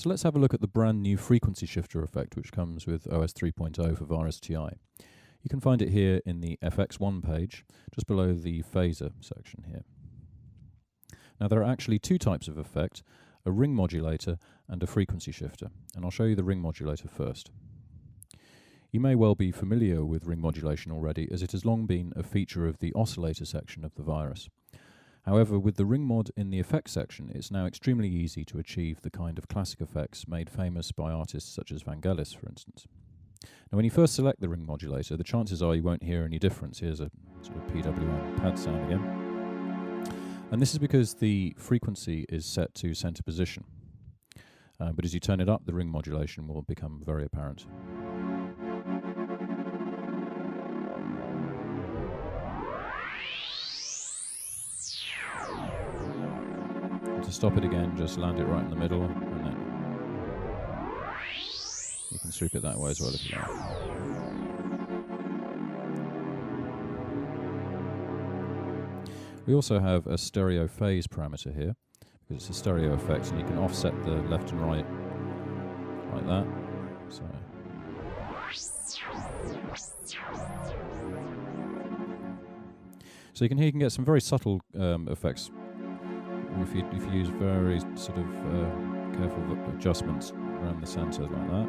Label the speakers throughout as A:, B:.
A: So let's have a look at the brand new frequency shifter effect which comes with OS 3.0 for Virus TI. You can find it here in the FX1 page, just below the phaser section here. Now there are actually two types of effect, a ring modulator and a frequency shifter, and I'll show you the ring modulator first. You may well be familiar with ring modulation already, as it has long been a feature of the oscillator section of the virus. However, with the ring mod in the effects section, it's now extremely easy to achieve the kind of classic effects made famous by artists such as Vangelis, for instance. Now, when you first select the ring modulator, the chances are you won't hear any difference. Here's a sort of PWM pad sound again. And this is because the frequency is set to center position. But as you turn it up, the ring modulation will become very apparent. To stop it again, just land it right in the middle, and then you can sweep it that way as well if you like. We also have a stereo phase parameter here, because it's a stereo effect, and you can offset the left and right like that. So you can get some very subtle effects. If you use very sort of careful adjustments around the centre like that,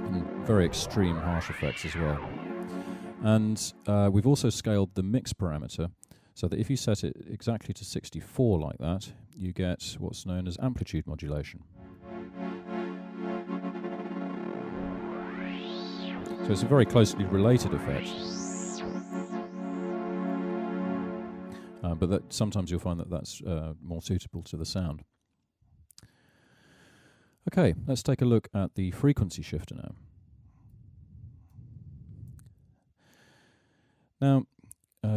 A: and very extreme harsh effects as well. And we've also scaled the mix parameter so that if you set it exactly to 64 like that, you get what's known as amplitude modulation. So it's a very closely related effect. But that sometimes you'll find that that's more suitable to the sound. Okay, let's take a look at the frequency shifter now.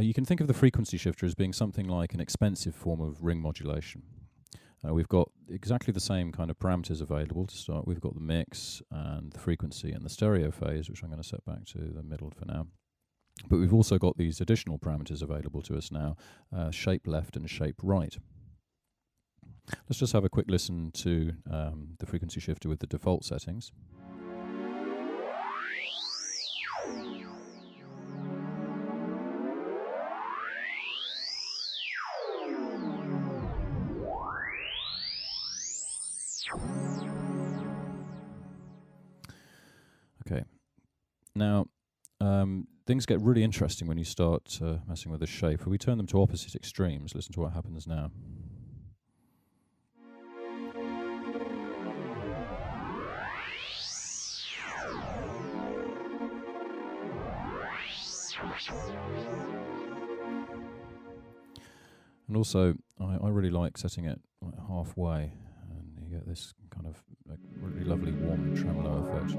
A: You can think of the frequency shifter as being something like an expensive form of ring modulation. We've got exactly the same kind of parameters available to start. We've got the mix and the frequency and the stereo phase, which I'm going to set back to the middle for now. But we've also got these additional parameters available to us now, shape left and shape right. Let's just have a quick listen to the frequency shifter with the default settings. Okay, now things get really interesting when you start messing with the shape. If we turn them to opposite extremes, listen to what happens now. And also, I really like setting it like halfway, and you get this kind of like really lovely warm tremolo effect.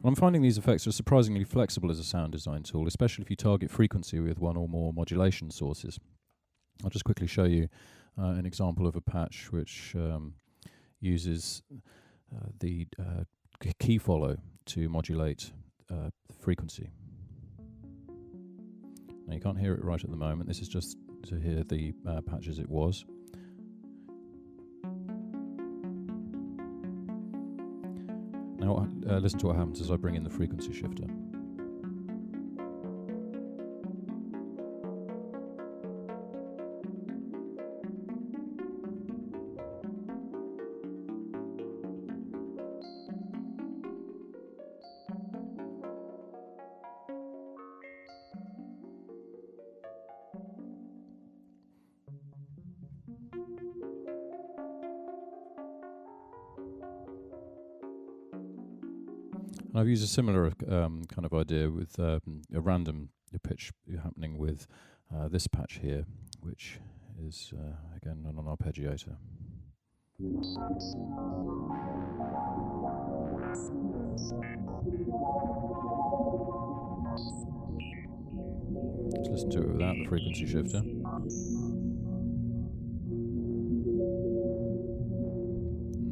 A: I'm finding these effects are surprisingly flexible as a sound design tool, especially if you target frequency with one or more modulation sources. I'll just quickly show you an example of a patch which uses the key follow to modulate frequency. Now you can't hear it right at the moment. This is just to hear the patch as it was. Now listen to what happens as I bring in the frequency shifter. And I've used a similar kind of idea with a random pitch happening with this patch here, which is again an arpeggiator. Let's listen to it without the frequency shifter.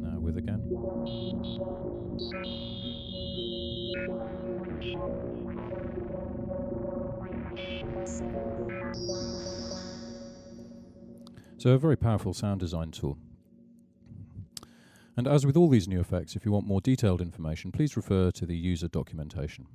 A: Now with again. So a very powerful sound design tool. And as with all these new effects, if you want more detailed information, please refer to the user documentation.